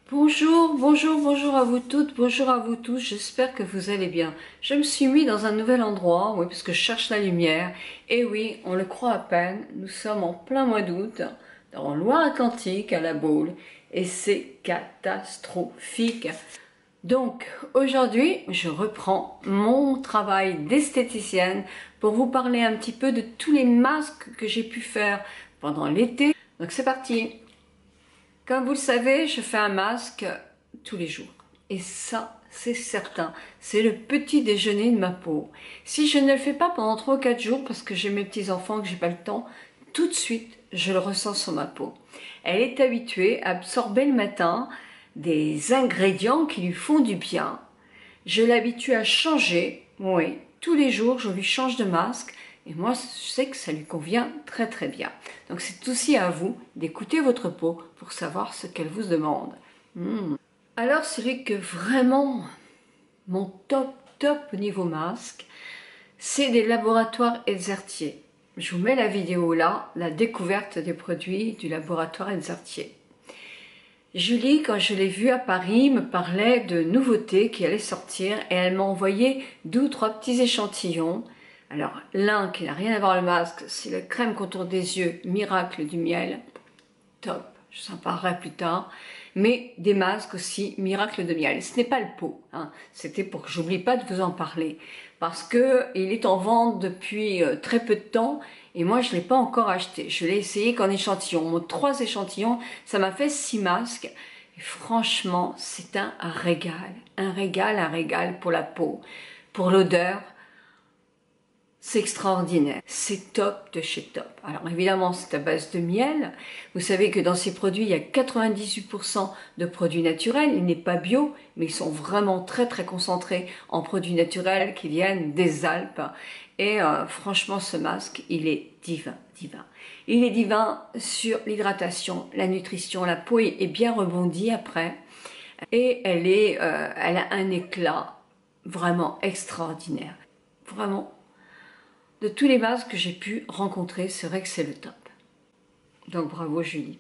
Bonjour, bonjour, bonjour à vous toutes, bonjour à vous tous, j'espère que vous allez bien. Je me suis mis dans un nouvel endroit, oui, parce que je cherche la lumière. Et oui, on le croit à peine, nous sommes en plein mois d'août, en Loire-Atlantique, à La Baule, et c'est catastrophique. Donc, aujourd'hui, je reprends mon travail d'esthéticienne pour vous parler un petit peu de tous les masques que j'ai pu faire pendant l'été. Donc c'est parti! Comme vous le savez, je fais un masque tous les jours. Et ça, c'est certain. C'est le petit déjeuner de ma peau. Si je ne le fais pas pendant 3 ou 4 jours, parce que j'ai mes petits-enfants, que j'ai pas le temps, tout de suite, je le ressens sur ma peau. Elle est habituée à absorber le matin des ingrédients qui lui font du bien. Je l'habitue à changer, oui, tous les jours, je lui change de masque. Et moi, je sais que ça lui convient très très bien. Donc c'est aussi à vous d'écouter votre peau pour savoir ce qu'elle vous demande. Alors celui que vraiment, mon top au niveau masque, c'est des laboratoires Edzartier. Je vous mets la vidéo là, la découverte des produits du laboratoire Edzartier. Julie, quand je l'ai vue à Paris, me parlait de nouveautés qui allaient sortir et elle m'a envoyé 2 ou 3 petits échantillons. Alors, l'un qui n'a rien à voir avec le masque, c'est la crème contour des yeux Miracle du miel. Top, je vous en parlerai plus tard. Mais des masques aussi Miracle de miel. Ce n'est pas le pot, hein. C'était pour que j'oublie pas de vous en parler. Parce que il est en vente depuis très peu de temps et moi je ne l'ai pas encore acheté. Je l'ai essayé qu'en échantillon. Mon 3 échantillons, ça m'a fait 6 masques. Et franchement, c'est un régal. Un régal pour la peau. Pour l'odeur, c'est extraordinaire, c'est top de chez top. Alors évidemment c'est à base de miel, vous savez que dans ces produits il y a 98% de produits naturels, il n'est pas bio, mais ils sont vraiment très concentrés en produits naturels qui viennent des Alpes. Et franchement ce masque il est divin. Il est divin sur l'hydratation, la nutrition, la peau est bien rebondie après. Et elle a un éclat vraiment extraordinaire, vraiment. De tous les masques que j'ai pu rencontrer, c'est vrai que c'est le top. Donc bravo Julie.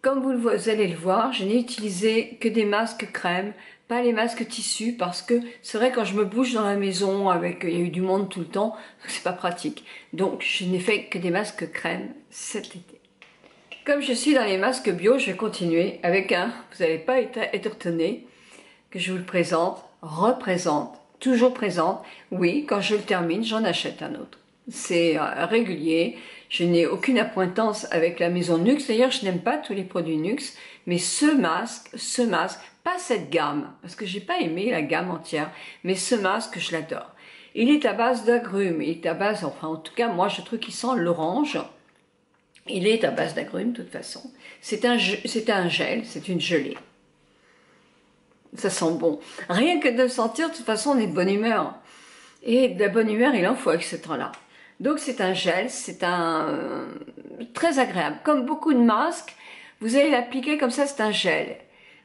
Comme vous allez le voir, je n'ai utilisé que des masques crème, pas les masques tissus, parce que c'est vrai quand je me bouge dans la maison, il y a eu du monde tout le temps, c'est pas pratique. Donc je n'ai fait que des masques crème cet été. Comme je suis dans les masques bio, je vais continuer avec un, vous n'allez pas être étonné, que je vous le présente, représente, toujours présente. Oui, quand je le termine, j'en achète un autre. C'est régulier, je n'ai aucune appointance avec la maison Nuxe. D'ailleurs, je n'aime pas tous les produits Nuxe, mais ce masque, pas cette gamme, parce que j'ai pas aimé la gamme entière, mais ce masque, je l'adore. Il est à base d'agrumes, il est à base, enfin en tout cas, moi je trouve qu'il sent l'orange. Il est à base d'agrumes, de toute façon. C'est un gel, c'est une gelée. Ça sent bon. Rien que de le sentir, de toute façon, on est de bonne humeur. Et de la bonne humeur, il en faut avec ce temps-là. Donc c'est un gel, c'est un très agréable. Comme beaucoup de masques, vous allez l'appliquer comme ça, c'est un gel.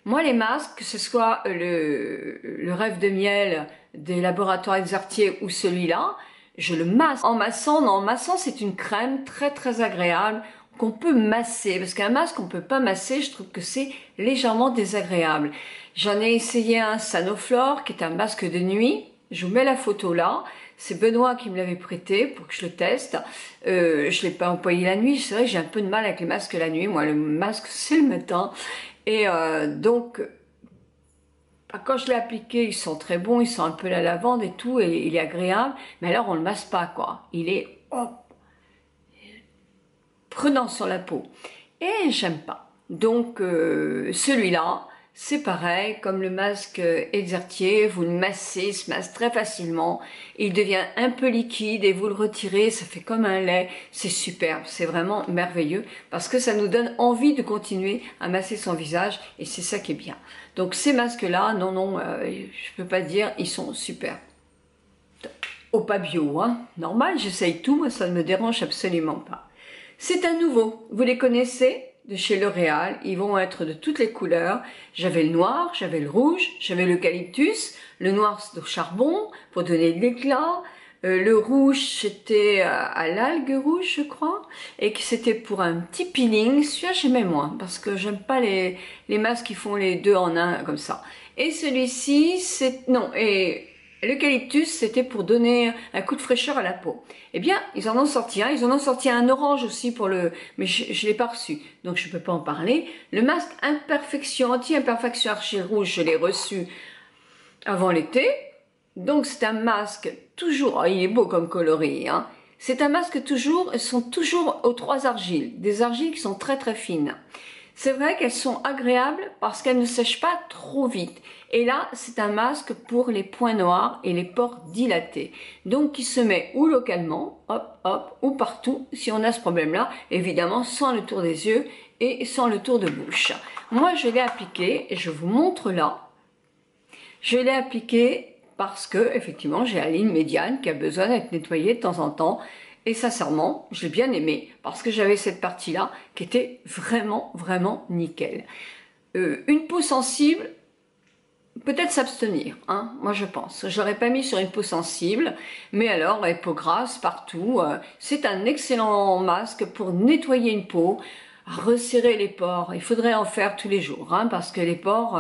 Moi, les masques, que ce soit le rêve de miel des laboratoires Edzartier ou celui-là, je le masse. En massant, c'est une crème très agréable qu'on peut masser. Parce qu'un masque, on peut pas masser, je trouve que c'est légèrement désagréable. J'en ai essayé un Sanoflore, qui est un masque de nuit. Je vous mets la photo là. C'est Benoît qui me l'avait prêté pour que je le teste. Je l'ai pas employé la nuit. C'est vrai que j'ai un peu de mal avec les masques la nuit. Moi, le masque, c'est le matin. Et donc, quand je l'ai appliqué, il sent très bon. Il sent un peu la lavande et tout. Et il est agréable. Mais alors, on le masse pas, quoi. Il est prenant sur la peau. Et j'aime pas. Donc, celui-là, c'est pareil, comme le masque Edzartier, vous le massez, il se masse très facilement, il devient un peu liquide et vous le retirez, ça fait comme un lait, c'est superbe, c'est vraiment merveilleux, parce que ça nous donne envie de continuer à masser son visage, et c'est ça qui est bien. Donc ces masques-là, non, je peux pas dire, ils sont super. Au pas bio, hein, normal, j'essaye tout, moi ça ne me dérange absolument pas. C'est un nouveau, vous les connaissez ? De chez L'Oréal, ils vont être de toutes les couleurs. J'avais le noir, j'avais le rouge, j'avais l'eucalyptus, le noir c'est au charbon pour donner de l'éclat, Le rouge, c'était à l'algue rouge, je crois, et que c'était pour un petit peeling. Celui-là, j'aimais moins, parce que j'aime pas les masques qui font les deux en un, comme ça. Et celui-ci, c'est... Non, et l'eucalyptus, c'était pour donner un coup de fraîcheur à la peau. Eh bien, ils en ont sorti un. Ils en ont sorti un orange aussi pour le... Mais je l'ai pas reçu, donc je peux pas en parler. Le masque Imperfection, Anti-Imperfection Argile Rouge, je l'ai reçu avant l'été. Donc c'est un masque toujours, oh, il est beau comme coloris, hein. C'est un masque toujours, elles sont toujours aux 3 argiles, des argiles qui sont très très fines. C'est vrai qu'elles sont agréables parce qu'elles ne sèchent pas trop vite. Et là, c'est un masque pour les points noirs et les pores dilatés. Donc qui se met ou localement, hop hop, ou partout si on a ce problème-là, évidemment sans le tour des yeux et sans le tour de bouche. Moi je l'ai appliqué et je vous montre là. Je l'ai appliqué parce que, effectivement, j'ai la ligne médiane qui a besoin d'être nettoyée de temps en temps. Et sincèrement, je l'ai bien aimé parce que j'avais cette partie-là qui était vraiment, vraiment nickel. Une peau sensible, peut-être s'abstenir, hein, moi je pense. Je l'aurais pas mis sur une peau sensible, mais alors, la peau grasse partout, c'est un excellent masque pour nettoyer une peau, resserrer les pores. Il faudrait en faire tous les jours, hein, parce que les pores...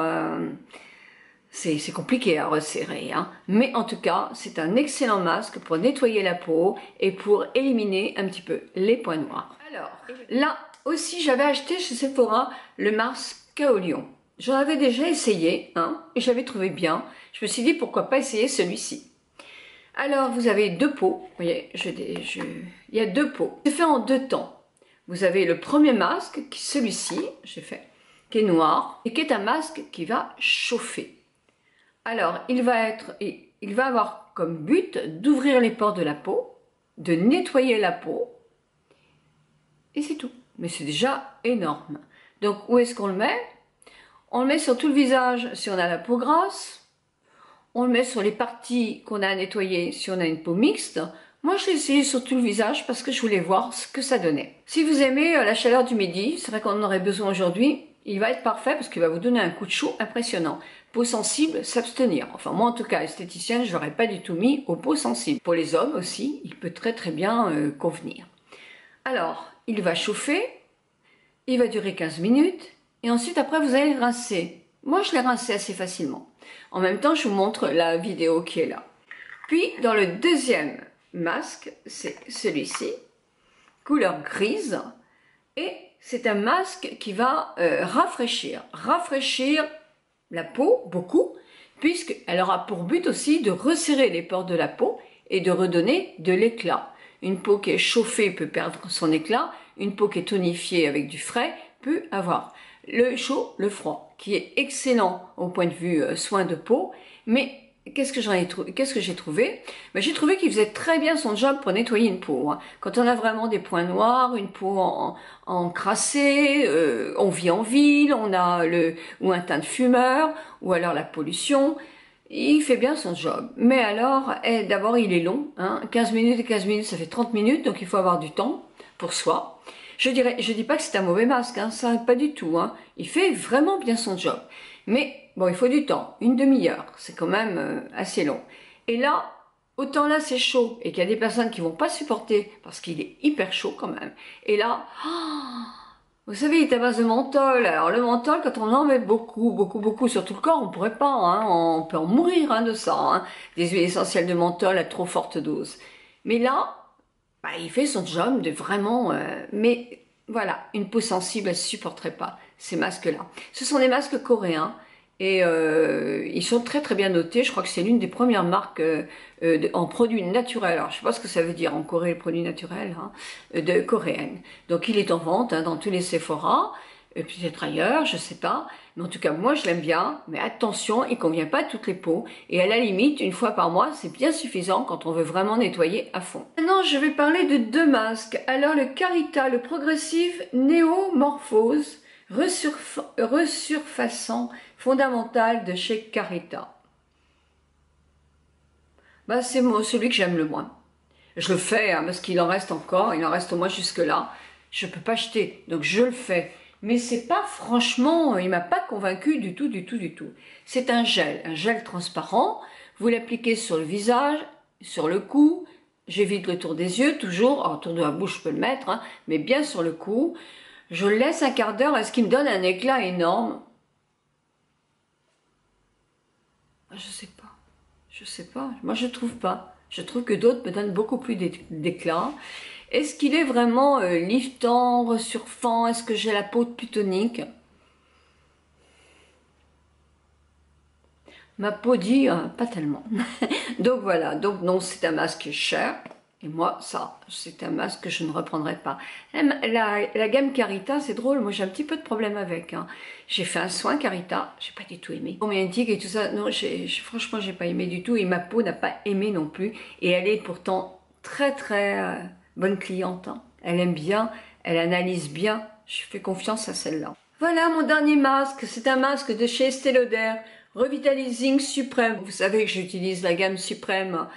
c'est compliqué à resserrer, hein. Mais en tout cas, c'est un excellent masque pour nettoyer la peau et pour éliminer un petit peu les points noirs. Alors, là aussi, j'avais acheté chez Sephora le masque Kaolion. J'en avais déjà essayé, hein, et j'avais trouvé bien. Je me suis dit, pourquoi pas essayer celui-ci. Alors, vous avez 2 pots. Vous voyez, il y a 2 pots. C'est fait en 2 temps. Vous avez le premier masque, qui celui-ci, j'ai fait, qui est noir, et qui est un masque qui va chauffer. Alors, il va avoir comme but d'ouvrir les pores de la peau, de nettoyer la peau, et c'est tout. Mais c'est déjà énorme. Donc, où est-ce qu'on le met? On le met sur tout le visage si on a la peau grasse. On le met sur les parties qu'on a à nettoyer si on a une peau mixte. Moi, je l'ai essayé sur tout le visage parce que je voulais voir ce que ça donnait. Si vous aimez la chaleur du midi, c'est vrai qu'on en aurait besoin aujourd'hui, il va être parfait parce qu'il va vous donner un coup de chaud impressionnant. Peau sensible, s'abstenir. Enfin, moi, en tout cas, esthéticienne, je l'aurais pas du tout mis aux peaux sensibles. Pour les hommes aussi, il peut très très bien convenir. Alors, il va chauffer, il va durer 15 minutes, et ensuite, après, vous allez le rincer. Moi, je l'ai rincé assez facilement. En même temps, je vous montre la vidéo qui est là. Puis, dans le deuxième masque, c'est celui-ci, couleur grise, et c'est un masque qui va rafraîchir la peau beaucoup, puisqu'elle aura pour but aussi de resserrer les pores de la peau et de redonner de l'éclat. Une peau qui est chauffée peut perdre son éclat, une peau qui est tonifiée avec du frais peut avoir le chaud, le froid, qui est excellent au point de vue soin de peau, mais qu'est-ce que j'ai trouvé? Ben, j'ai trouvé qu'il faisait très bien son job pour nettoyer une peau, hein. Quand on a vraiment des points noirs, une peau encrassée, on vit en ville, on a ou un teint de fumeur, ou alors la pollution, il fait bien son job. Mais alors, d'abord il est long, hein, 15 minutes et 15 minutes, ça fait 30 minutes, donc il faut avoir du temps pour soi. Je dis pas que c'est un mauvais masque, hein, ça pas du tout, hein. Il fait vraiment bien son job. Mais bon, il faut du temps, une demi-heure, c'est quand même assez long. Et là, autant là c'est chaud et qu'il y a des personnes qui vont pas supporter parce qu'il est hyper chaud quand même. Et là, vous savez, il est à base de menthol. Alors le menthol, quand on en met beaucoup sur tout le corps, on pourrait pas, hein, on peut en mourir hein, de ça. Hein. Des huiles essentielles de menthol à trop forte dose. Mais là, bah, il fait son job de vraiment... mais voilà, une peau sensible, elle ne supporterait pas ces masques-là. Ce sont des masques coréens et ils sont très très bien notés. Je crois que c'est l'une des premières marques en produits naturels. Alors je ne sais pas ce que ça veut dire en Corée, les produits naturels, hein, de coréennes. Donc il est en vente hein, dans tous les Sephora, peut-être ailleurs, je ne sais pas. Mais en tout cas, moi je l'aime bien, mais attention, il ne convient pas à toutes les peaux. Et à la limite, une fois par mois, c'est bien suffisant quand on veut vraiment nettoyer à fond. Maintenant, je vais parler de 2 masques. Alors le Carita, le Progressive Néomorphose, resurfaçant fondamental de chez Carita. Bah, c'est celui que j'aime le moins. Je le fais hein, parce qu'il en reste encore, il en reste au moins jusque là. Je ne peux pas acheter, donc je le fais. Mais c'est pas franchement, il m'a pas convaincu du tout. C'est un gel transparent. Vous l'appliquez sur le visage, sur le cou, J'évite le tour des yeux, toujours. Alors, autour de la bouche, je peux le mettre, hein, mais bien sur le cou. Je le laisse un quart d'heure, et ce qui me donne un éclat énorme. Je sais pas. Je sais pas. Moi, je trouve pas. Je trouve que d'autres me donnent beaucoup plus d'éclat. Est-ce qu'il est vraiment liftant, ressurfant? Est-ce que j'ai la peau plus tonique? Ma peau dit pas tellement. Donc voilà, donc non, c'est un masque cher. Et moi, ça, c'est un masque que je ne reprendrai pas. La gamme Carita, c'est drôle, moi j'ai un petit peu de problème avec. Hein. J'ai fait un soin Carita, j'ai pas du tout aimé. Homéantique et tout ça, non, franchement, j'ai pas aimé du tout. Et ma peau n'a pas aimé non plus. Et elle est pourtant très très bonne cliente. Hein. Elle aime bien, elle analyse bien. Je fais confiance à celle-là. Voilà mon dernier masque, c'est un masque de chez Estée Lauder, Revitalizing Supreme. Vous savez que j'utilise la gamme Supreme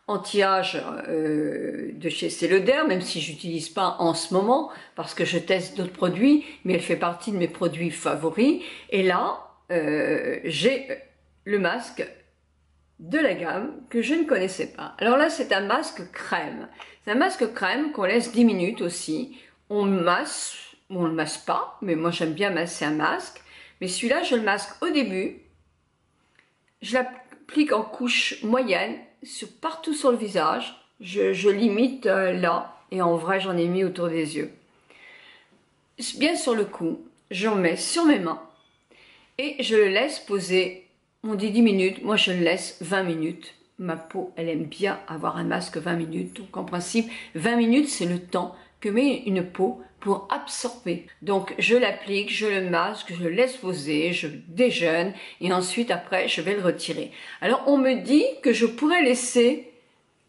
anti-âge de chez Estée Lauder, même si j'utilise pas en ce moment, parce que je teste d'autres produits, mais elle fait partie de mes produits favoris. Et là, j'ai le masque de la gamme que je ne connaissais pas. Alors là, c'est un masque crème. C'est un masque crème qu'on laisse 10 minutes aussi. On masse, on le masse pas, mais moi j'aime bien masser un masque. Mais celui-là, je le masque au début. Je l'applique en couche moyenne, partout sur le visage. Je limite là, et en vrai, j'en ai mis autour des yeux. Bien sur le cou, j'en mets sur mes mains et je le laisse poser. On dit 10 minutes, moi je le laisse 20 minutes. Ma peau, elle aime bien avoir un masque 20 minutes. Donc en principe, 20 minutes, c'est le temps que met une peau pour absorber. Donc je l'applique, je le masque, je le laisse poser, je déjeune et ensuite après je vais le retirer. Alors on me dit que je pourrais laisser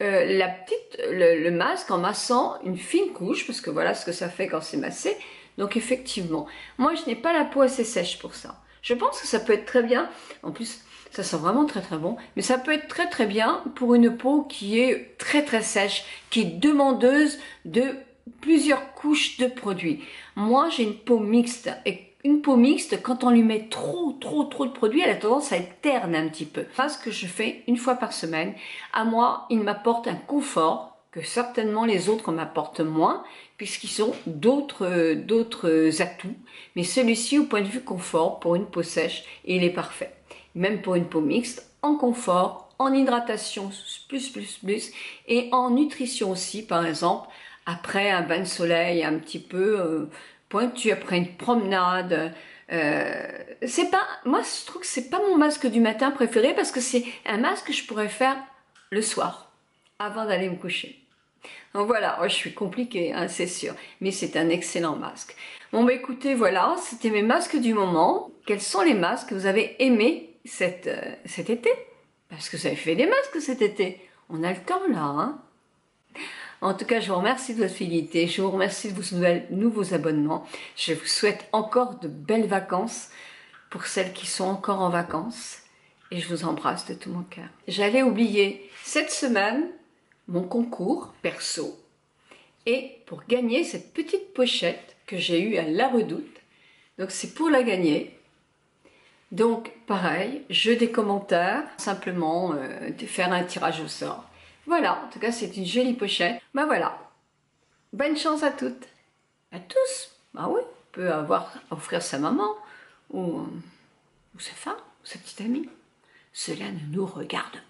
le masque en massant une fine couche, parce que voilà ce que ça fait quand c'est massé. Donc effectivement, moi je n'ai pas la peau assez sèche pour ça. Je pense que ça peut être très bien, en plus ça sent vraiment très très bon, mais ça peut être très très bien pour une peau qui est très très sèche, qui est demandeuse de plusieurs couches de produits. Moi j'ai une peau mixte, et une peau mixte, quand on lui met trop de produits, elle a tendance à être terne un petit peu. Ce que je fais une fois par semaine, à moi il m'apporte un confort que certainement les autres m'apportent moins, puisqu'ils ont d'autres atouts. Mais celui-ci, au point de vue confort, pour une peau sèche, il est parfait. Même pour une peau mixte, en confort, en hydratation plus, et en nutrition aussi, par exemple, après un bain de soleil un petit peu pointu, après une promenade. C'est pas, moi je trouve que c'est pas mon masque du matin préféré, parce que c'est un masque que je pourrais faire le soir, avant d'aller me coucher. Donc voilà, je suis compliquée, hein, c'est sûr, mais c'est un excellent masque. Bon bah écoutez, voilà, c'était mes masques du moment. Quels sont les masques que vous avez aimés cet été? Parce que vous avez fait des masques cet été. On a le temps là, hein. En tout cas, je vous remercie de votre fidélité, je vous remercie de vos nouveaux abonnements. Je vous souhaite encore de belles vacances pour celles qui sont encore en vacances. Et je vous embrasse de tout mon cœur. J'avais oublié cette semaine mon concours perso, et pour gagner cette petite pochette que j'ai eue à La Redoute, donc c'est pour la gagner. Donc pareil, jeu des commentaires, simplement de faire un tirage au sort. Voilà, en tout cas c'est une jolie pochette. Ben voilà, bonne chance à toutes, à tous. Ah oui, on peut offrir sa maman ou sa femme, ou sa petite amie. Cela ne nous regarde pas.